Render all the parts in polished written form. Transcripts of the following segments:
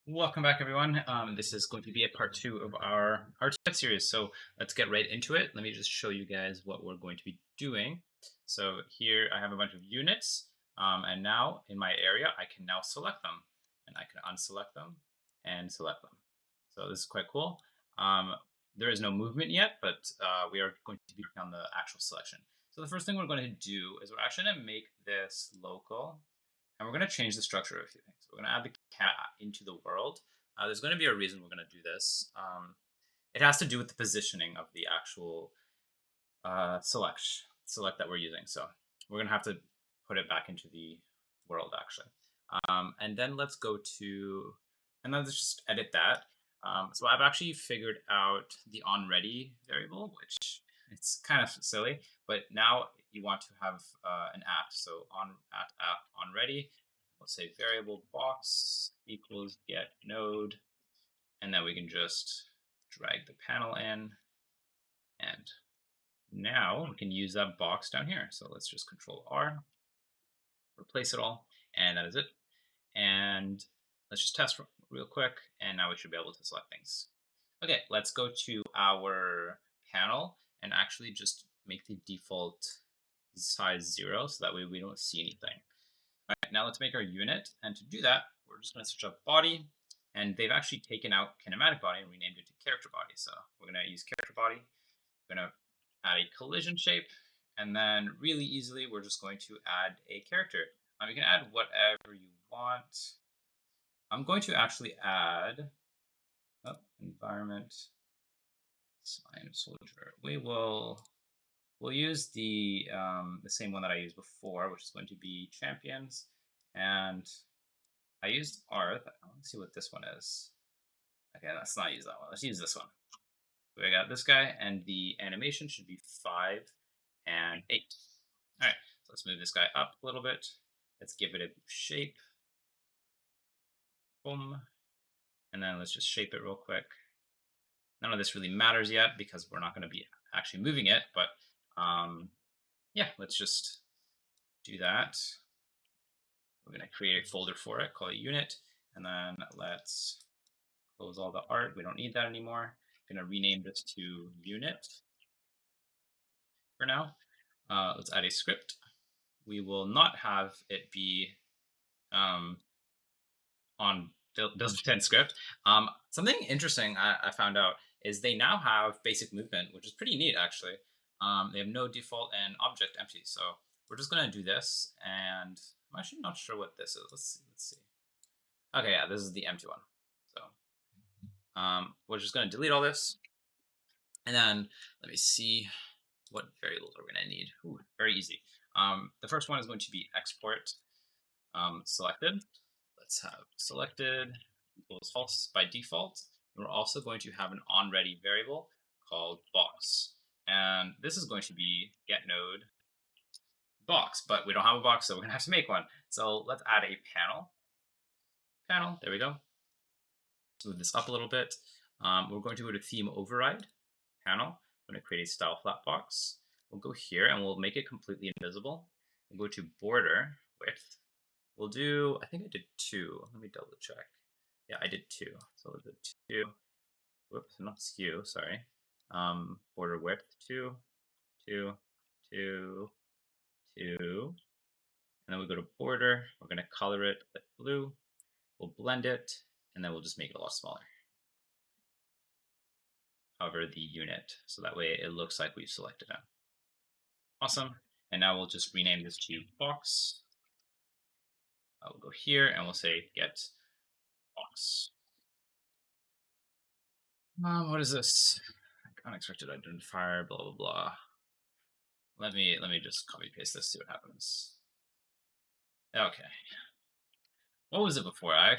Welcome back, everyone. This is going to be a part 2 of our RTS series. So let's get right into it. Let me just show you guys what we're going to be doing. So here I have a bunch of units, and now in my area I can now select them, and I can unselect them and select them. So this is quite cool. There is no movement yet, but we are going to be working on the actual selection. So the first thing we're going to do is we're actually going to make this local. And we're going to change the structure of a few things. We're going to add the cat into the world. There's going to be a reason we're going to do this. It has to do with the positioning of the actual select that we're using. So we're going to have to put it back into the world, actually. And then let's go to, and then let's just edit that. So I've actually figured out the onReady variable, which it's kind of silly, but now you want to have an at. So at onReady, we'll say variable box equals get node, and then we can just drag the panel in, and now we can use that box down here. So let's just Control R, replace it all, and that is it. And let's just test real quick, and now we should be able to select things. Okay, let's go to our panel and actually just make the default size 0 so that way we don't see anything. All right, now let's make our unit, and to do that, we're just going to search up body, and they've actually taken out kinematic body and renamed it to character body. So we're going to use character body. We're going to add a collision shape, and then really easily, we're just going to add a character. You can add whatever you want. I'm going to actually add environment sign soldier. We'll use the same one that I used before, which is going to be champions, and I used Arth. Let's see what this one is. Okay, let's not use that one. Let's use this one. So I got this guy, and the animation should be 5 and 8. All right, so let's move this guy up a little bit. Let's give it a shape. Boom. And then let's just shape it real quick. None of this really matters yet because we're not going to be actually moving it, but yeah, let's just do that. We're going to create a folder for it, call it unit, and then let's close all the art. We don't need that anymore. I'm going to rename this to unit for now. Let's add a script. We will not have it be on build-in script. Something interesting I found out is they now have basic movement, which is pretty neat, actually. They have no default and object empty. So we're just going to do this, and I'm actually not sure what this is. Let's see. Okay, yeah, this is the empty one. So we're just going to delete all this, and then let me see what variables are we going to need. Ooh, very easy. The first one is going to be export selected. Let's have selected equals false by default. And we're also going to have an onReady variable called box. And this is going to be get node box, but we don't have a box, so we're going to have to make one. So let's add a panel. There we go. Let's move this up a little bit. We're going to go to theme override panel. We're going to create a style flat box. We'll go here and we'll make it completely invisible. We'll go to border width. We'll do, I think I did 2. Let me double check. Yeah, I did 2. So we'll do 2. Whoops, not skew, sorry. Border width 2, 2, 2, 2. And then we go to border. We're going to color it blue. We'll blend it, and then we'll just make it a lot smaller. Cover the unit, so that way it looks like we've selected it. Awesome. And now we'll just rename this to box. We'll go here and we'll say get box. What is this? Unexpected identifier, blah blah blah. Let me just copy paste this, see what happens. Okay. What was it before? I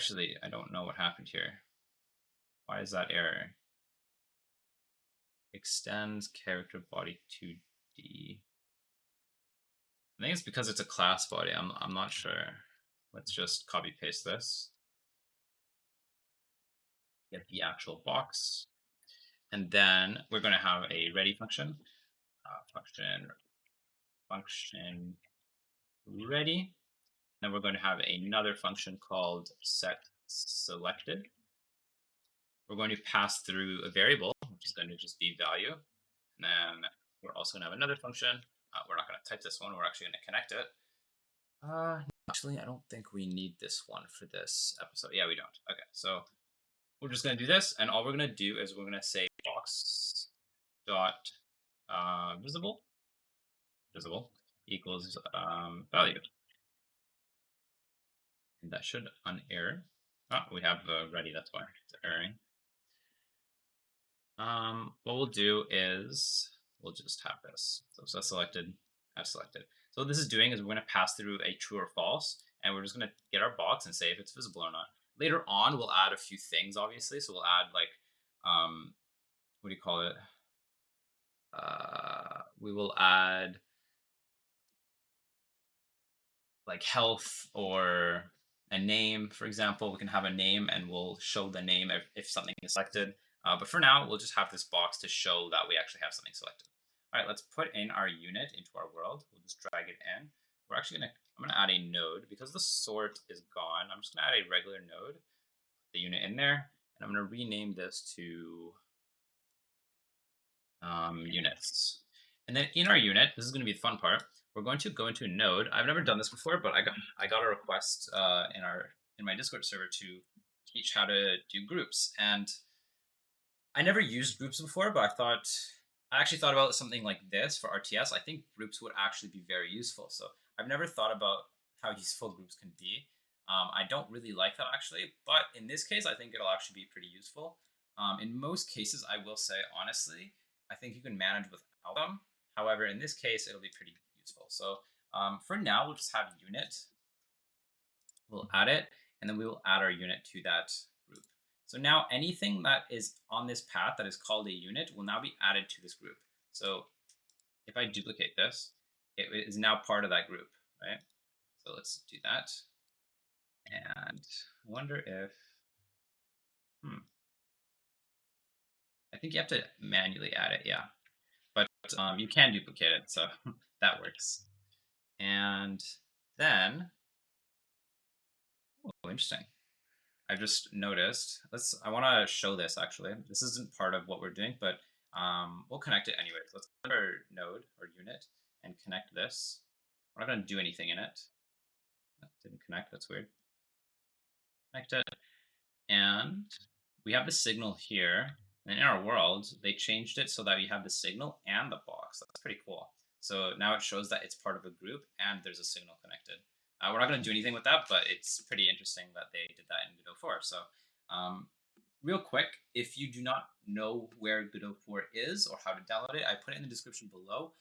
don't know what happened here. Why is that error? Extends character body 2D. I think it's because it's a class body. I'm not sure. Let's just copy paste this. Get the actual box. And then we're going to have a ready function. Function ready. Then we're going to have another function called set selected. We're going to pass through a variable, which is going to just be value. And then we're also going to have another function. We're not going to type this one. We're actually going to connect it. Actually, I don't think we need this one for this episode. Yeah, we don't. Okay, so we're just going to do this. And all we're going to do is we're going to say box dot visible equals value. And that should unerror. Oh, we have ready. That's why it's erroring. What we'll do is we'll just have this. So selected, I've selected. So what this is doing is we're going to pass through a true or false, and we're just going to get our box and say if it's visible or not. Later on, we'll add a few things, obviously. So we'll add like, what do you call it? We will add like health or a name, for example. We can have a name and we'll show the name if something is selected. But for now, we'll just have this box to show that we actually have something selected. All right, let's put in our unit into our world. We'll just drag it in. We're actually I'm gonna add a node because the sort is gone. I'm just gonna add a regular node, the unit in there, and I'm gonna rename this to units. And then in our unit, this is gonna be the fun part. We're going to go into a node. I've never done this before, but I got a request in my Discord server to teach how to do groups, and I never used groups before, but I actually thought about something like this for RTS. I think groups would actually be very useful. So I've never thought about how useful groups can be. I don't really like that actually, but in this case, I think it'll actually be pretty useful. In most cases, I will say honestly, I think you can manage without them. However, in this case, it'll be pretty useful. So for now, we'll just have unit. We'll add it, and then we will add our unit to that group. So now anything that is on this path that is called a unit will now be added to this group. So if I duplicate this, it is now part of that group, right? So let's do that. And I wonder if, I think you have to manually add it, yeah. But you can duplicate it, so that works. And then, oh, interesting. I've just noticed, I want to show this actually. This isn't part of what we're doing, but we'll connect it anyway. Let's go to our node or unit and connect this. We're not going to do anything in it. That didn't connect, that's weird. Connect it. And we have the signal here. And in our world, they changed it so that we have the signal and the box. That's pretty cool. So now it shows that it's part of a group and there's a signal connected. We're not going to do anything with that, but it's pretty interesting that they did that in Godot 4. So real quick, if you do not know where Godot 4 is or how to download it, I put it in the description below.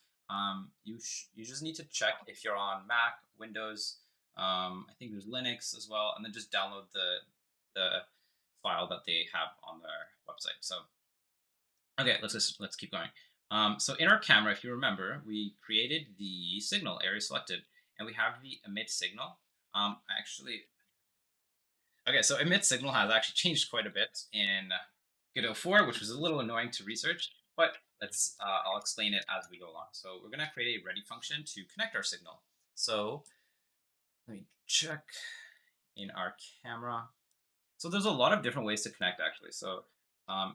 You just need to check if you're on Mac, Windows, I think there's Linux as well, and then just download the file that they have on their website. So okay, let's keep going. So in our camera, if you remember, we created the signal area selected, and we have the emit signal. Okay, so emit signal has actually changed quite a bit in Godot 4, which was a little annoying to research, but I'll explain it as we go along. So we're gonna create a ready function to connect our signal. So let me check in our camera. So there's a lot of different ways to connect actually. So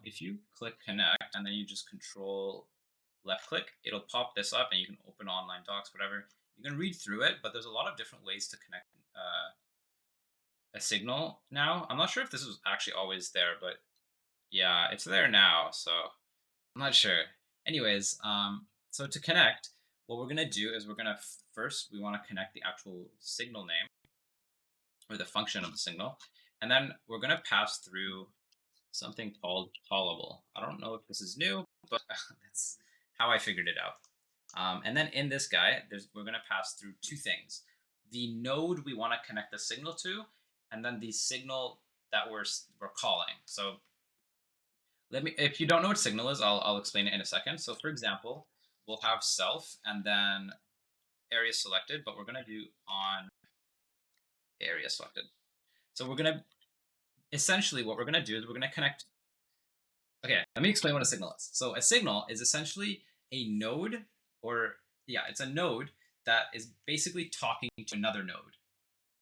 if you click connect and then you just control left click, it'll pop this up and you can open online docs, whatever. You can read through it, but there's a lot of different ways to connect a signal now. I'm not sure if this was actually always there, but yeah, it's there now. So I'm not sure. Anyways, so to connect, what we're gonna do is first we want to connect the actual signal name or the function of the signal, and then we're gonna pass through something called callable. I don't know if this is new, but that's how I figured it out. And then in this guy, we're gonna pass through two things: the node we want to connect the signal to, and then the signal that we're calling. So if you don't know what signal is, I'll explain it in a second. So for example, we'll have self and then area selected, but we're gonna do on area selected. So we're gonna essentially what we're gonna do is we're gonna connect. Okay, let me explain what a signal is. So a signal is essentially a node, it's a node that is basically talking to another node,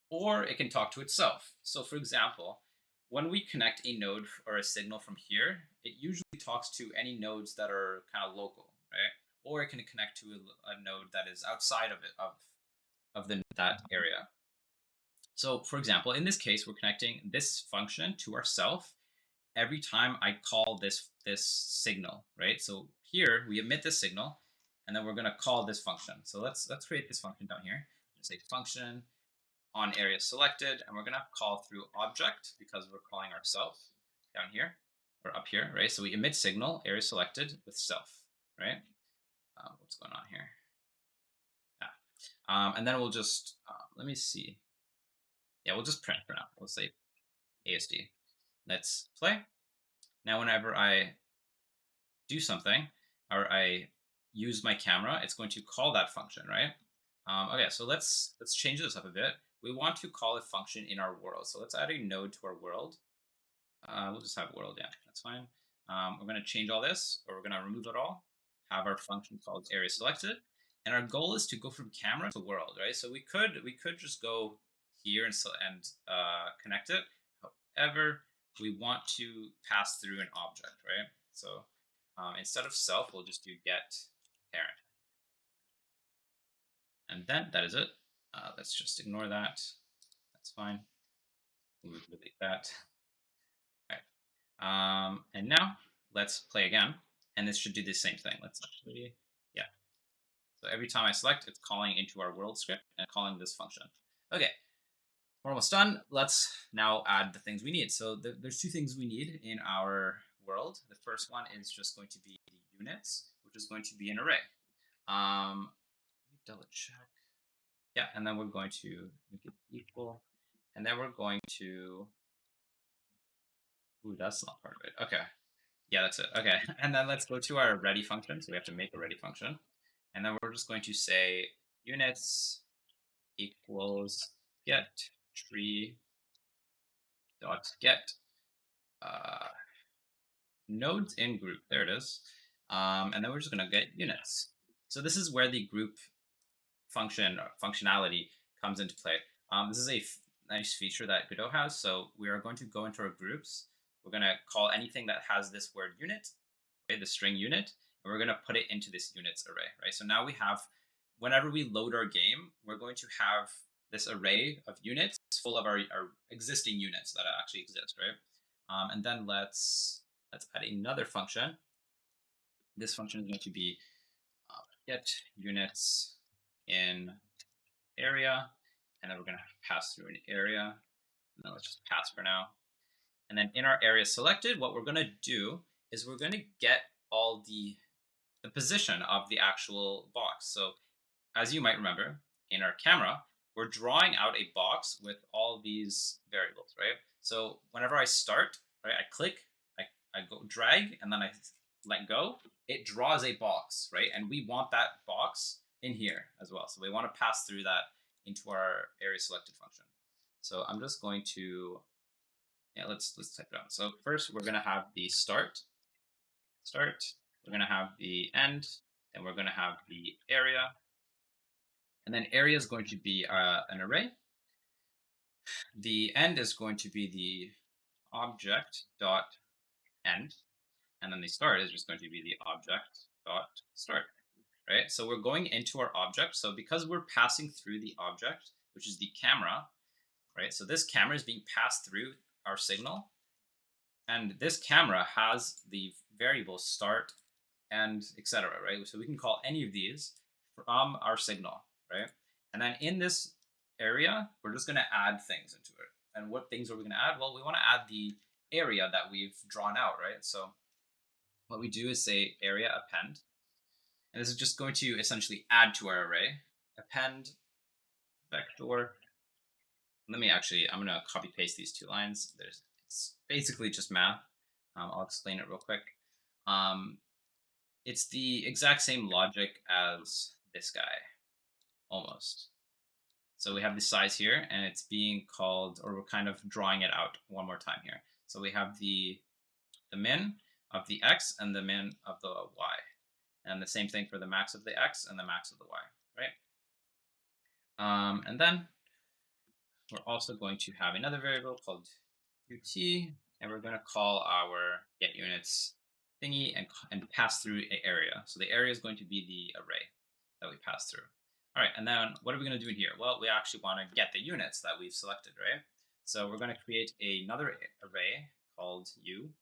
or it can talk to itself. So for example, when we connect a node or a signal from here, it usually talks to any nodes that are kind of local, right? Or it can connect to a node that is outside of it of that area. So, for example, in this case, we're connecting this function to ourself every time I call this signal, right? So here we emit this signal, and then we're going to call this function. So let's create this function down here. Say function on area selected, and we're going to call through object because we're calling ourselves down here or up here, right? So we emit signal area selected with self, right? What's going on here? And then we'll just let me see. Yeah, we'll just print for now. We'll say ASD. Let's play. Now, whenever I do something or I use my camera, it's going to call that function, right? Okay, so let's change this up a bit. We want to call a function in our world. So let's add a node to our world. We'll just have world, yeah, that's fine. We're going to change all this, or we're going to remove it all, have our function called area selected. And our goal is to go from camera to world, right? So we could just go here and connect it. However, we want to pass through an object, right? So instead of self, we'll just do get parent. And then that is it. Let's just ignore that. That's fine. We'll delete that. And now let's play again. And this should do the same thing. Let's actually, yeah. So every time I select, it's calling into our world script and calling this function. Okay, we're almost done. Let's now add the things we need. So there's two things we need in our world. The first one is just going to be the units, which is going to be an array. Let me double check. Yeah, and then we're going to make it equal. And then we're going to, ooh, that's not part of it. Okay. Yeah, that's it. Okay. And then let's go to our ready function. So we have to make a ready function. And then we're just going to say units equals get tree dot get nodes in group. There it is. And then we're just going to get units. So this is where the group functionality comes into play. This is a nice feature that Godot has. So we are going to go into our groups. We're going to call anything that has this word unit, okay, the string unit, and we're going to put it into this units array, right? So now we have, whenever we load our game, we're going to have this array of units full of our existing units that actually exist, right? And then let's add another function. This function is going to be get units in area, and then we're going to pass through an area, and then let's just pass for now. And then in our area selected, what we're going to do is we're going to get all the position of the actual box. So as you might remember, in our camera, we're drawing out a box with all these variables, right? So whenever I start, right, I click, I go drag, and then I let go, it draws a box, right? And we want that box in here as well. So we want to pass through that into our area selected function. So I'm just going to, yeah, let's type it out. So first we're going to have the start. We're going to have the end, and we're going to have the area. And then area is going to be an array. The end is going to be the object dot end, and then the start is just going to be the object dot start, right? So we're going into our object. So because we're passing through the object, which is the camera, right? So this camera is being passed through our signal, and this camera has the variables start and etc., right? So we can call any of these from our signal, right? And then in this area, we're just going to add things into it. And what things are we going to add? Well, we want to add the area that we've drawn out, right? So what we do is say area append. And this is just going to essentially add to our array. Append vector. I'm going to copy paste these two lines. It's basically just math. I'll explain it real quick. It's the exact same logic as this guy, almost. So we have the size here, and it's being called, or we're kind of drawing it out one more time here. So we have the min of the x and the min of the y. And the same thing for the max of the x and the max of the y, right? And then we're also going to have another variable called ut, and we're going to call our get units thingy and pass through an area. So the area is going to be the array that we pass through. All right, and then what are we going to do in here? Well, we actually want to get the units that we've selected, right? So we're going to create another array called u,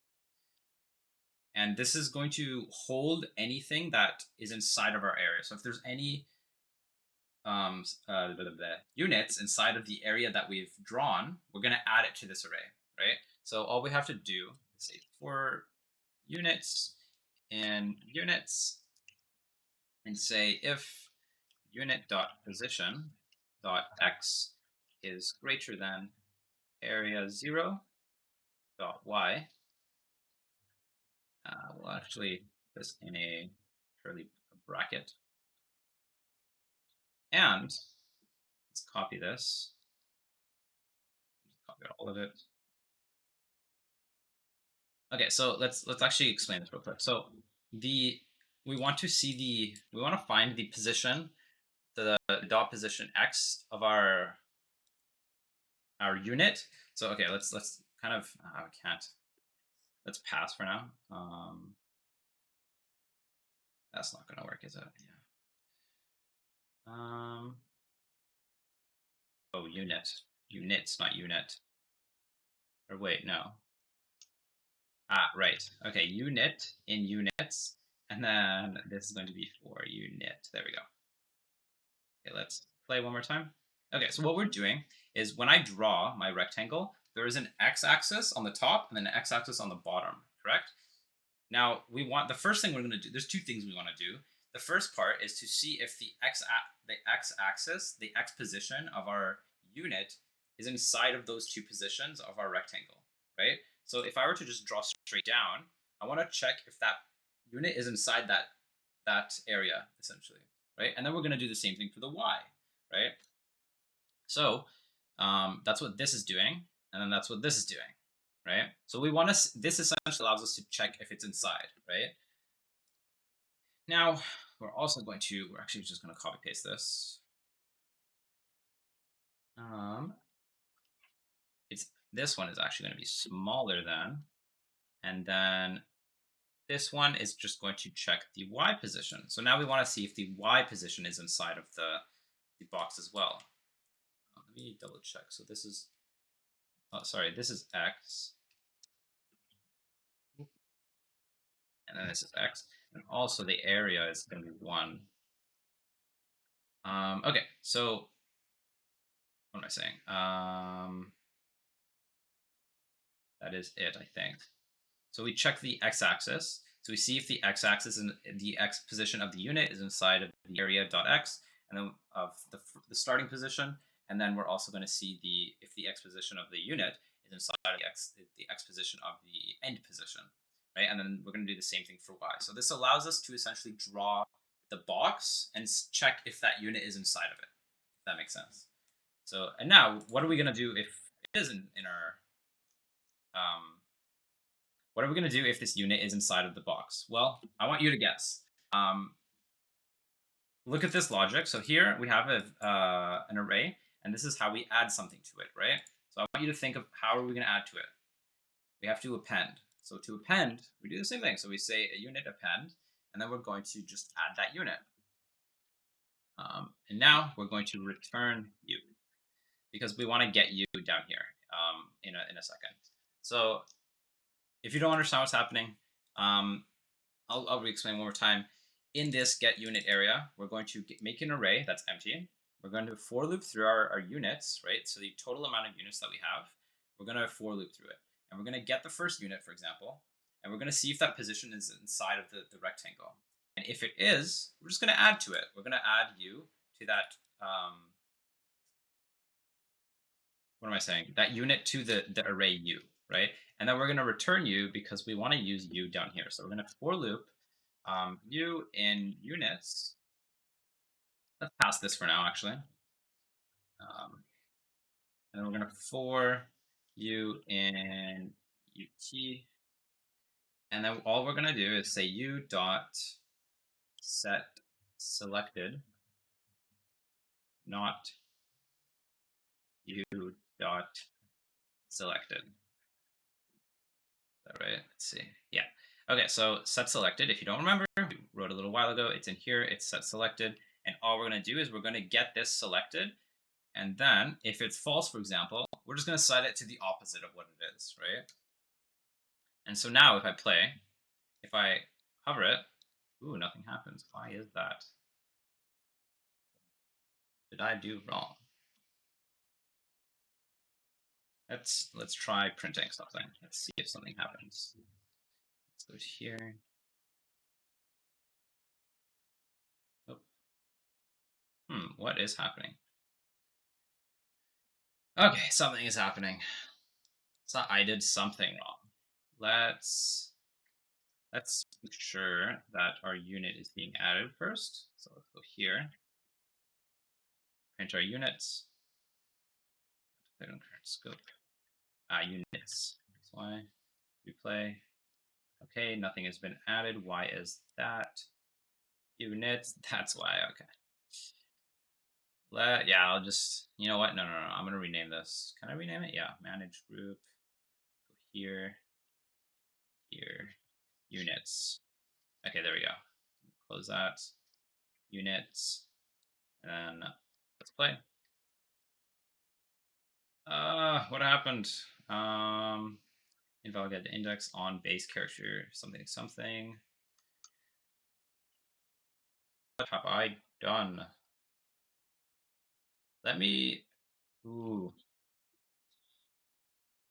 and this is going to hold anything that is inside of our area. So if there's any units inside of the area that we've drawn, we're going to add it to this array, right? So all we have to do is say for units in units and say if unit.position.x is greater than area 0.y. We'll actually put this in a curly bracket. And let's copy this. Copy all of it. Okay, so let's actually explain this real quick. So we want to find the position, the dot position x of our unit. So okay, let's kind of let's pass for now. That's not gonna work, is it? Yeah. Oh, units, not unit. Or wait, no. Right. Okay, unit in units, and then this is going to be for unit. There we go. Okay, let's play one more time. Okay, so what we're doing is when I draw my rectangle, there is an x-axis on the top and then an x-axis on the bottom, correct? Now, the first thing we're going to do, there's two things we want to do. The first part is to see if the x-axis, the x position of our unit is inside of those two positions of our rectangle, right? So if I were to just draw straight down, I want to check if that unit is inside that area, essentially, right? And then we're going to do the same thing for the y, right? So that's what this is doing, and then that's what this is doing, right? So we want to, this essentially allows us to check if it's inside, right? Now, we're actually just going to copy paste this. This one is actually going to be smaller than, and then this one is just going to check the y position. So now we want to see if the y position is inside of the box as well. Let me double check. So this is, this is x. And then this is x. And also the area is going to be 1. Okay, so what am I saying? That is it, I think. So we check the x-axis. So we see if the x-axis and the x position of the unit is inside of the area.x, and then of the starting position. And then we're also going to see if the x position of the unit is inside of the x position of the end position, right? And then we're going to do the same thing for y. So this allows us to essentially draw the box and check if that unit is inside of it, if that makes sense. So, and now what are we going to do if it isn't in our what are we going to do if this unit is inside of the box? Well, I want you to guess. Look at this logic. So here we have an array, and this is how we add something to it, right? So I want you to think of how are we going to add to it. We have to append. So to append, we do the same thing. So we say a unit append, and then we're going to just add that unit. And now we're going to return u, because we want to get u down here in a second. So if you don't understand what's happening, I'll re-explain one more time. In this get unit area, we're going to make an array that's empty. We're going to for loop through our units, right? So the total amount of units that we have, we're going to for loop through it. And we're going to get the first unit, for example, and we're going to see if that position is inside of the rectangle. And if it is, we're just going to add to it. We're going to add u to that, what am I saying? That unit to the array u, right? And then we're going to return u because we want to use u down here. So we're going to for loop u in units. Let's pass this for now, actually. And then we're going to for u in ut. And then all we're going to do is say u dot set selected, not u dot selected. right? Let's see. Yeah. Okay, so set selected. If you don't remember, we wrote a little while ago. It's in here. It's set selected. And all we're going to do is we're going to get this selected. And then if it's false, for example, we're just going to set it to the opposite of what it is, right? And so now if I play, if I hover it, ooh, nothing happens. Why is that? Did I do wrong? Let's try printing something. Let's see if something happens. Let's go to here. Oh. What is happening? Okay, something is happening. So I did something wrong. Let's make sure that our unit is being added first. So let's go here, print our units, click on current scope, units. That's why replay. Okay, nothing has been added. Why is that? Units. That's why. Okay. Yeah, I'll just. You know what? No. I'm gonna rename this. Can I rename it? Yeah. Manage group. Go here. Here. Units. Okay, there we go. Close that. Units. And then let's play. What happened? Invalidate index on base character something. What have I done? Let me. Ooh.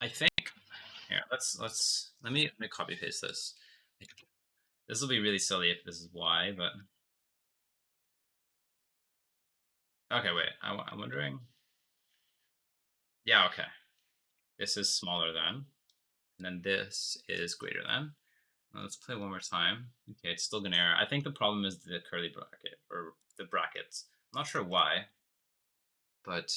I think. Here, let me copy paste this. This will be really silly if this is why, but okay. Wait, I'm wondering. Yeah, okay. This is smaller than, and then this is greater than. Now let's play one more time. Okay, it's still gonna error. I think the problem is the curly bracket or the brackets. I'm not sure why, but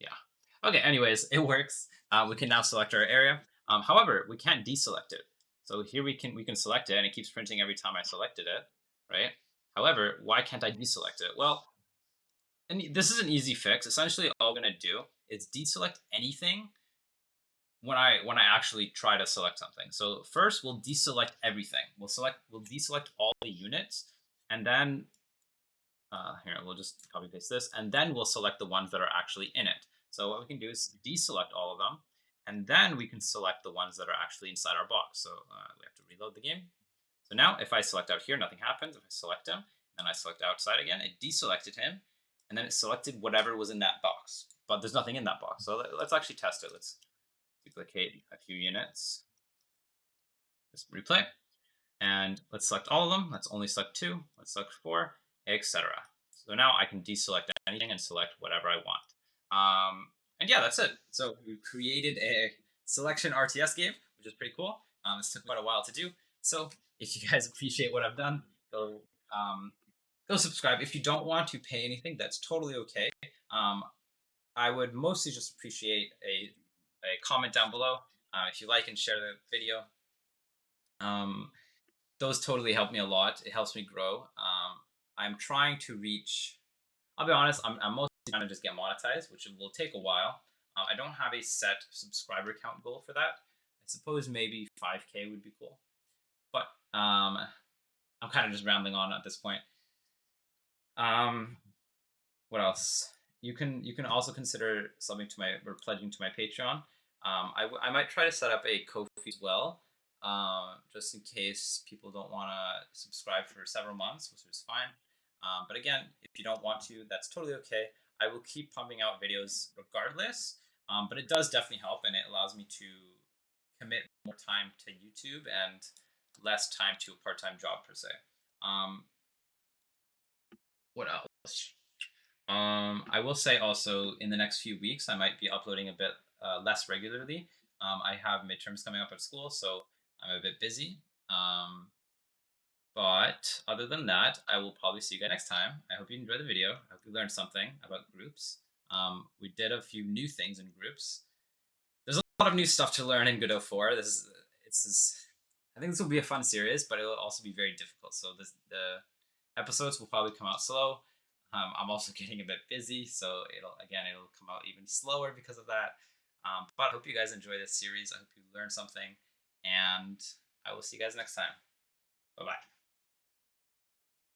yeah. Okay, anyways, it works. We can now select our area. However, we can't deselect it. So here we can select it, and it keeps printing every time I selected it, right? However, why can't I deselect it? Well, and this is an easy fix. Essentially, all I'm gonna do is deselect anything when I actually try to select something. So first, we'll deselect everything. We'll deselect all the units, and then here, we'll just copy paste this, and then we'll select the ones that are actually in it. So what we can do is deselect all of them, and then we can select the ones that are actually inside our box. So we have to reload the game. So now if I select out here, nothing happens. If I select him, then I select outside again, it deselected him, and then it selected whatever was in that box. But there's nothing in that box. So let's actually test it. Let's duplicate a few units. Let's replay. And let's select all of them. Let's only select 2. Let's select 4, etc. So now I can deselect anything and select whatever I want. And yeah, that's it. So we created a selection RTS game, which is pretty cool. This took quite a while to do. So if you guys appreciate what I've done, go subscribe. If you don't want to pay anything, that's totally okay. I would mostly just appreciate a comment down below if you like and share the video. Those totally help me a lot. It helps me grow. I'm trying to reach. I'll be honest. I'm mostly trying to just get monetized, which will take a while. I don't have a set subscriber count goal for that. I suppose maybe 5K would be cool, but I'm kind of just rambling on at this point. What else? You can also consider subbing to my or pledging to my Patreon. I might try to set up a Ko-fi as well, just in case people don't want to subscribe for several months, which is fine. But again, if you don't want to, that's totally okay. I will keep pumping out videos regardless, but it does definitely help, and it allows me to commit more time to YouTube and less time to a part-time job per se. What else? I will say also in the next few weeks, I might be uploading a bit less regularly. I have midterms coming up at school, so I'm a bit busy. But other than that, I will probably see you guys next time. I hope you enjoyed the video. I hope you learned something about groups. We did a few new things in groups. There's a lot of new stuff to learn in Godot 4. I think this will be a fun series, but it will also be very difficult. So the episodes will probably come out slow. I'm also getting a bit busy, so it'll come out even slower because of that. But I hope you guys enjoy this series. I hope you learned something, and I will see you guys next time. Bye-bye.